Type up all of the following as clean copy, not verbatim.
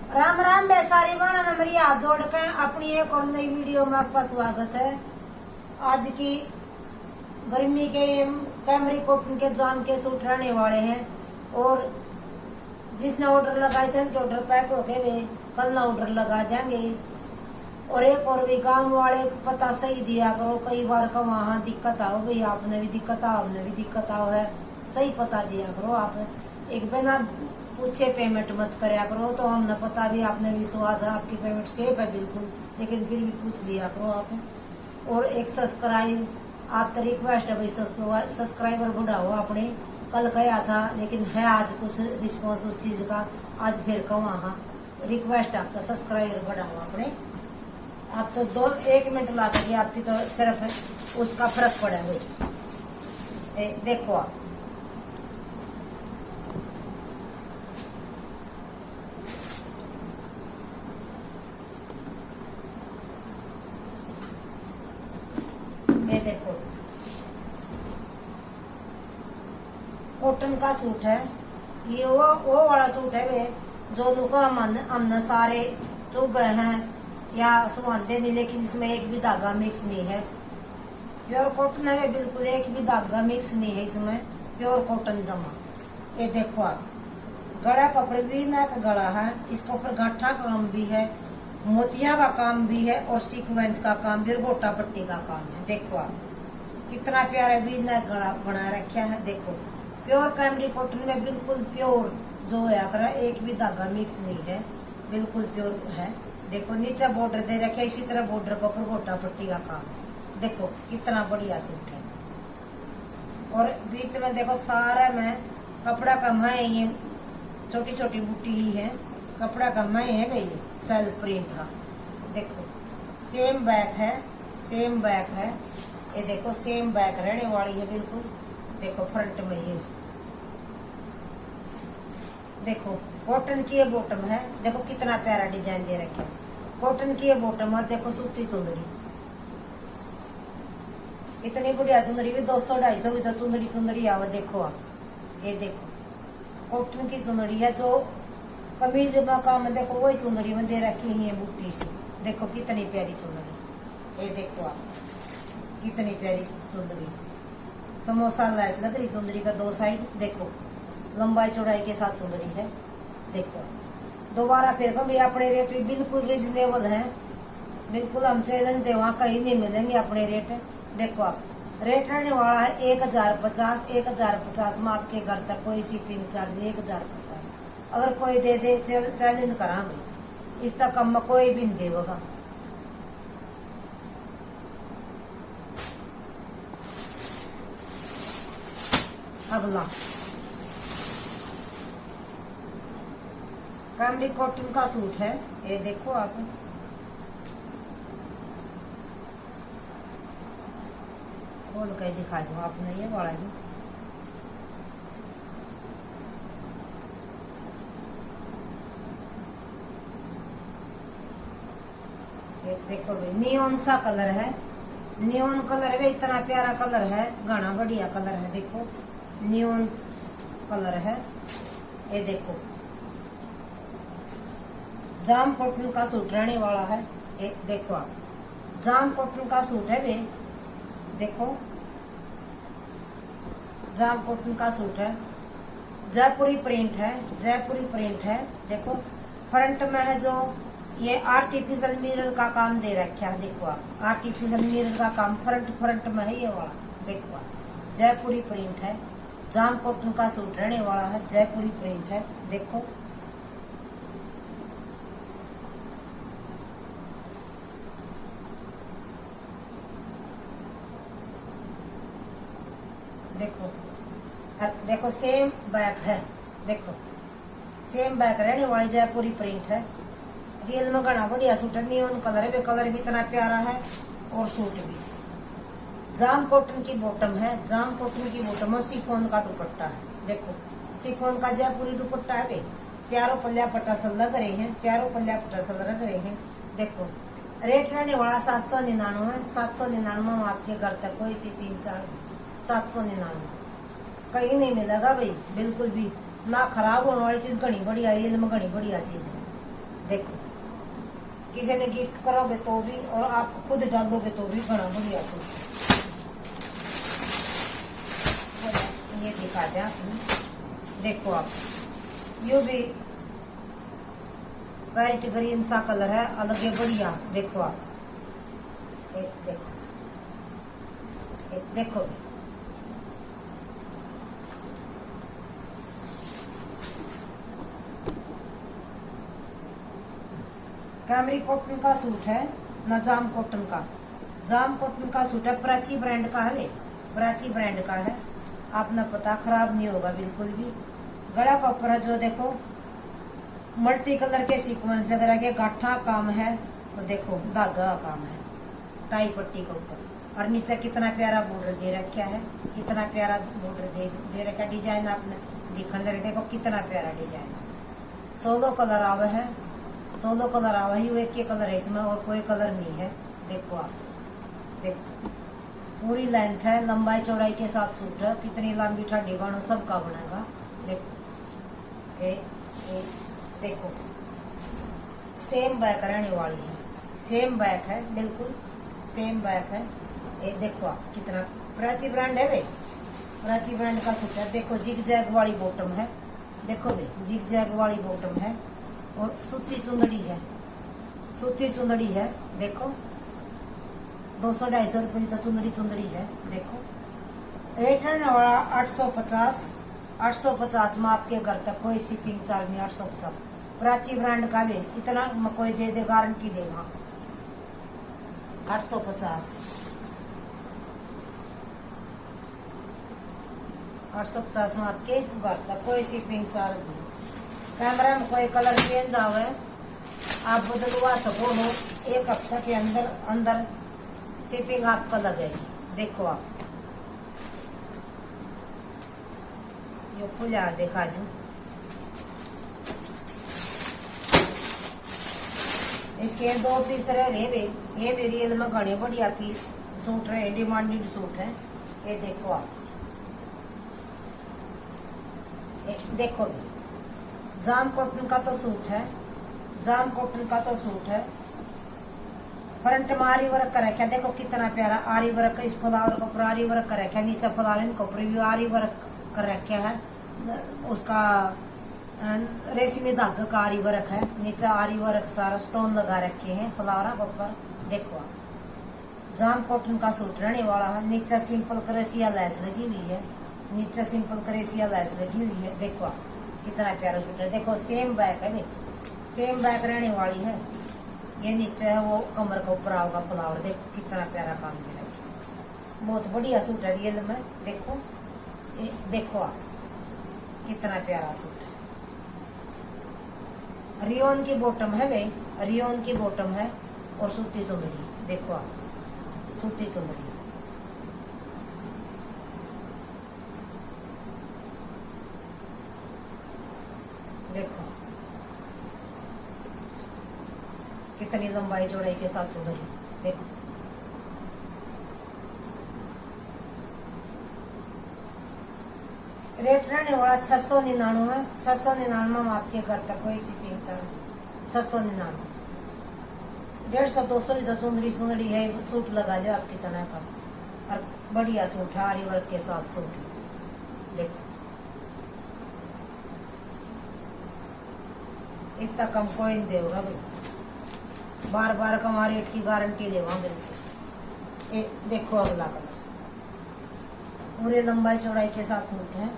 राम राम बेसारी बहना नंबरी हाथ जोड़ के अपनी एक और नई वीडियो में आपका स्वागत है। आज की गर्मी के कैमरी कॉटन के जाम के सूट रहने वाले हैं और जिसने ऑर्डर लगाए थे उनके ऑर्डर पैक हो गए वे कल ना ऑर्डर लगा देंगे। और एक और भी गांव वाले पता सही दिया करो, कई बार का वहाँ दिक्कत आओ भाई, आपने भी दिक्कत आओ हमने भी दिक्कत आओ है, सही पता दिया करो। आप एक बिना पूछे पेमेंट मत करया करो, तो हमने पता भी आपने विश्वास है आपकी पेमेंट सेफ है बिल्कुल, लेकिन फिर भी पूछ लिया करो आप। और एक सब्सक्राइब आप तो रिक्वेस्ट है भाई, सब्सक्राइबर बढ़ाओ। आपने कल कहा था लेकिन है आज कुछ रिस्पॉन्स उस चीज़ का, आज फिर कहूँ हाँ रिक्वेस्ट आपका सब्सक्राइबर बढ़ाओ। आपने आप तो 1 मिनट ला करके आपकी तो सिर्फ उसका फर्क पड़ा भाई। देखो आप ये देखो कॉटन का सूट है, ये वो वाला सूट है वे जो लुका हमने सारे चुभ हैं या सुहांदे नहीं, लेकिन इसमें एक भी धागा मिक्स नहीं है। प्योर कॉटन है वे बिल्कुल, एक भी धागा मिक्स नहीं है इसमें, प्योर कॉटन जमा। ये देखो आप गड़ा का ऊपर भी ना का गड़ा है, इसके ऊपर गाठा काम भी है, मोतिया का काम भी है और सीक्वेंस का काम भी और गोटा पट्टी का काम है। देखो आप कितना प्यारा भी ना गड़ा बना रखा है। देखो प्योर कैमरी कॉटन में बिल्कुल प्योर जो है कर, एक भी धागा मिक्स नहीं है, बिल्कुल प्योर है। देखो नीचे बॉर्डर दे रखे, इसी तरह बॉर्डर के ऊपर गोटा पट्टी का काम है। देखो कितना बढ़िया सूट है। और बीच में देखो सारा में कपड़ा कम है, ये छोटी छोटी बूटी ही है, कपड़ा कम है भाई, सेल्फ प्रिंट का। देखो सेम बैक है, सेम बैक है, ये देखो सेम बैक रहने वाली है बिल्कुल। देखो फ्रंट में ये देखो कॉटन की ये बॉटम है, देखो कितना प्यारा डिजाइन दे रखे है, कॉटन की ये बॉटम। और देखो सूती चुंदड़ी इतनी बढ़िया चुंदड़ी भी 200-250 इधर चुंदड़ी आवे। देखो आप ये देखो कॉटन की चुंदड़ी है, जो कमीज में काम देखो वही चुंदड़ी में दे रखी है बूटी सी। देखो कितनी प्यारी चुंदड़ी, ये देखो आप कितनी प्यारी चुंदड़ी, समोसा लैस लग रही चुंदड़ी का 2 साइड। देखो लंबाई चौड़ाई के साथ चुंदड़ी है। देखो दोबारा फिर कभी अपने रेट बिल्कुल रिजनेबल है, बिल्कुल हम चैलेंज दे वहाँ कहीं नहीं मिलेंगे अपने रेट। देखो आप रेट रहने वाला है 1050 में आपके घर तक, कोई शिपिंग चार्ज 1050। अगर कोई दे दे चैलेंज करांगे, इस तक कम में कोई भी नहीं देगा। अगला कैमरी कॉटन का सूट है, ये देखो आप खोल के दिखा दूँ आपने, ये बड़ा भी देखो भाई नियॉन सा कलर है, नियॉन कलर है, इतना प्यारा कलर है, घना बढ़िया कलर है। देखो नियॉन कलर है, ये देखो जाम कॉटन का सूट रहने वाला है। एक देखो आप जाम कॉटन का सूट है वे, देखो जाम कॉटन का सूट है, जयपुरी प्रिंट है, जयपुरी प्रिंट है। देखो फ्रंट में है जो ये आर्टिफिशियल मिरर का काम दे रखा है। देखो आप आर्टिफिशियल मिरर का काम फ्रंट में है ये वाला। देखो आप जयपुरी प्रिंट है, जाम कॉटन का सूट रहने वाला है, जयपुरी प्रिंट है। देखो देखो देखो सेम बैक है, देखो सेम बैक रहने वाली जयपुरी प्रिंट है। रियल में घना बढ़िया सूट है, नियॉन कलर है, कलर भी इतना प्यारा है और सूट भी। जाम कॉटन की बॉटम है, जाम कॉटन की बॉटम और शिफॉन का दुपट्टा है। देखो शिफॉन का जयपुरी दुपट्टा है वे, चारों पल्ला पटासल लग रहे हैं, चारों पल्ला पटासल लग रहे हैं। देखो रेट रहने वाला 799, 799 आपके घर तक, कोई शिपिंग चार्ज 799, कहीं नहीं मिलेगा भाई बिल्कुल भी ना। खराब होने वाली चीज घनी बढ़िया, रियल में घनी बढ़िया चीज है। देखो किसी ने गिफ्ट करोगे तो भी और आप खुद डालोगे तो भी बड़ा बढ़िया सूट है। ये दिखा दे आपने, देखो आप ये भी पैरेट ग्रीन सा कलर है, अलग है बढ़िया। देखो आप देखो देखो कैमरी कॉटन का सूट है ना, जाम कॉटन का। जाम कॉटन का सूट है, प्राची ब्रांड का है, प्राची ब्रांड का है। आपने पता खराब नहीं होगा बिल्कुल भी। गला का ऊपर है जो देखो मल्टी कलर के सीक्वेंस लग रहा है, गाठा काम है और देखो धागा काम है टाई पट्टी के ऊपर। और नीचे कितना प्यारा बॉर्डर दे रखा है, कितना प्यारा बॉर्डर दे रखा डिजाइन आपने दिखने लगे। देखो कितना प्यारा डिजाइन है। 16 कलर आवे है, 16 कलर आवे है, एक ही कलर है इसमें और कोई कलर नहीं है। देखो आप देखो पूरी लेंथ है, लंबाई चौड़ाई के साथ सूट है। कितनी लंबी ठाडी बाणो सबका बनेगा। देखो देखो सेम बैक रहने वाली है, सेम बैक है, बिल्कुल सेम बैक है। ये देखो आप कितना प्राची ब्रांड है भाई, प्राची ब्रांड का सूट है। देखो जिग जैग वाली बॉटम है, देखो भाई जिग जैग वाली बॉटम है और सूती चुंदड़ी है, सूती चुंदड़ी है। देखो 200-250 रुपये की तो चुंदड़ी है। देखो रेट है ना 850 में आपके घर तक, कोई शिपिंग चार्ज नहीं। 850 प्राची ब्रांड का भी इतना कोई दे दे गारंटी देगा। 850 में आपके घर तक, कोई शिपिंग चार्ज नहीं। कैमरा में कोई कलर चेंज आवे आप बदलवा सको हो, 1 हफ्ते के अंदर शिपिंग आपका लगेगी। देखो आप ये खुला दिखा दूं, इसके 2 पीस रहे ये भी रियल में घने बढ़िया पीस सूट रहे, डिमांडेड सूट है। ये देखो आप देखो जाम कॉटन का तो सूट है, जाम कॉटन का तो सूट है। फ्रंट में आरी वर्क कर रखा, देखो कितना प्यारा आरी वर्क। इस फ्लावर के ऊपर आरी वर्क कर रखा, नीचे फ्लावर के ऊपर भी आरी वर्क कर रखा है। उसका रेशमी धागे का आरी वर्क है, नीचे आरी वर्क सारा स्टोन लगा रखे हैं फ्लावर के ऊपर। देखो आप जाम कॉटन का सूट रहने वाला है। नीचे सिंपल क्रेसिया लेस लगी हुई है, नीचे सिंपल क्रेसिया लेस लगी हुई है। देखो आप कितना प्यारा सूट है। देखो सेम बैक है, सेम बैक रहने वाली है। ये नीचे है वो कमर का ऊपर आओगा फ्लावर। देखो कितना प्यारा काम किया है, बहुत बढ़िया सूट है रियल में। देखो देखो आप कितना प्यारा सूट है। रियोन की बॉटम है भाई, रियोन की बॉटम है और सूती चुंदड़ी। देखो आप सूती चुंदड़ी, देखो कितनी लंबाई चौड़ाई के साथ चुंदड़ी। देखो रेट रहने वाला 699 699 में आपके घर तक, कोई शिपिंग चार्ज 699। 150-200 इधर चुंदड़ी है, सूट लगा लो आप कितना का। और बढ़िया सूट है, आरी वर्क के साथ सूट। देखो इसका कम कोई नहीं देगा भाई, बार कम रेट की गारंटी देगा बिल्कुल। देखो अगला कलर पूरे लंबाई चौड़ाई के साथ सूट है,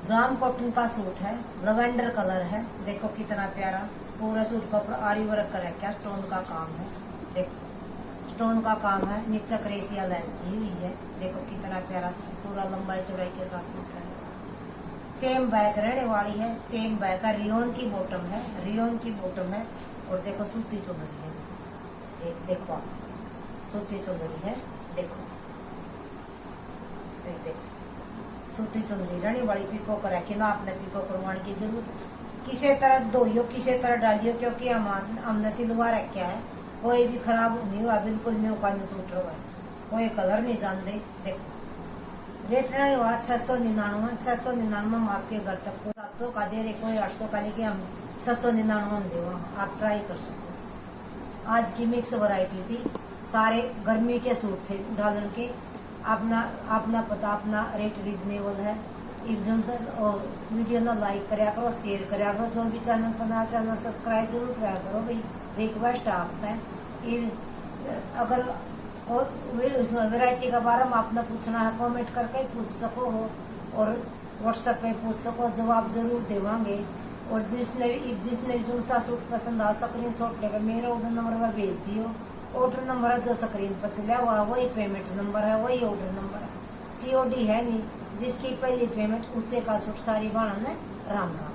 जाम कॉटन का सूट है, लवेंडर कलर है। देखो कितना प्यारा पूरा सूट का ऊपर आरी वर्क कर रखा है, स्टोन का काम है। देखो स्टोन का काम है, नीचे क्रेसिया लेस दी हुई है। देखो कितना प्यारा सूट, पूरा लंबाई चौड़ाई के साथ सूट है। सेम बैक रहने वाली है, सेम बैक का। रियोन की बॉटम है, रियोन की बॉटम है। और देखो सूती चुंदड़ी है, देखो आप सूती चुंदड़ी है। देखो देखो सूती चुंदड़ी रहने वाली। पिको कर रखी ना, आपने पिको करवाने की जरूरत किसी तरह धोइयो, किसी तरह डालियो, क्योंकि हमने सिलवा रखा है। कोई भी खराब नहीं हुआ, बिल्कुल न्यू का न्यू सूट रहा है, कोई कलर नहीं जानते। देखो रेट रहने वाला 699 में आपके घर तक। 700 का दे रहे, कोई 800 का लेके हम 699 देवा, आप ट्राई कर सको। आज की मिक्स वैरायटी थी, सारे गर्मी के सूट थे डालन के। अपना पता, अपना रेट रिजनेबल है। एकदम से और वीडियो ना लाइक करया करो, शेयर करया करो। जो भी चैनल पर नया चैनल सब्सक्राइब जरूर कराया करो भाई, रिक्वेस्ट है आपका है। अगर और उसमें वैरायटी के बारे में आपने पूछना है, कमेंट करके पूछ सको हो, और व्हाट्सएप पे पूछ सको, जवाब जरूर देवांगे। और जिसने भी दूसरा सूट पसंद आ, स्क्रीन शॉट लेकर मेरे ऑर्डर नंबर पर भेज दियो। ऑर्डर नंबर है जो स्क्रीन पर चला हुआ, वही पेमेंट नंबर है, वही ऑर्डर नंबर है। COD है नहीं, जिसकी पहली पेमेंट उससे का सूट सारी बाणा ने। राम राम।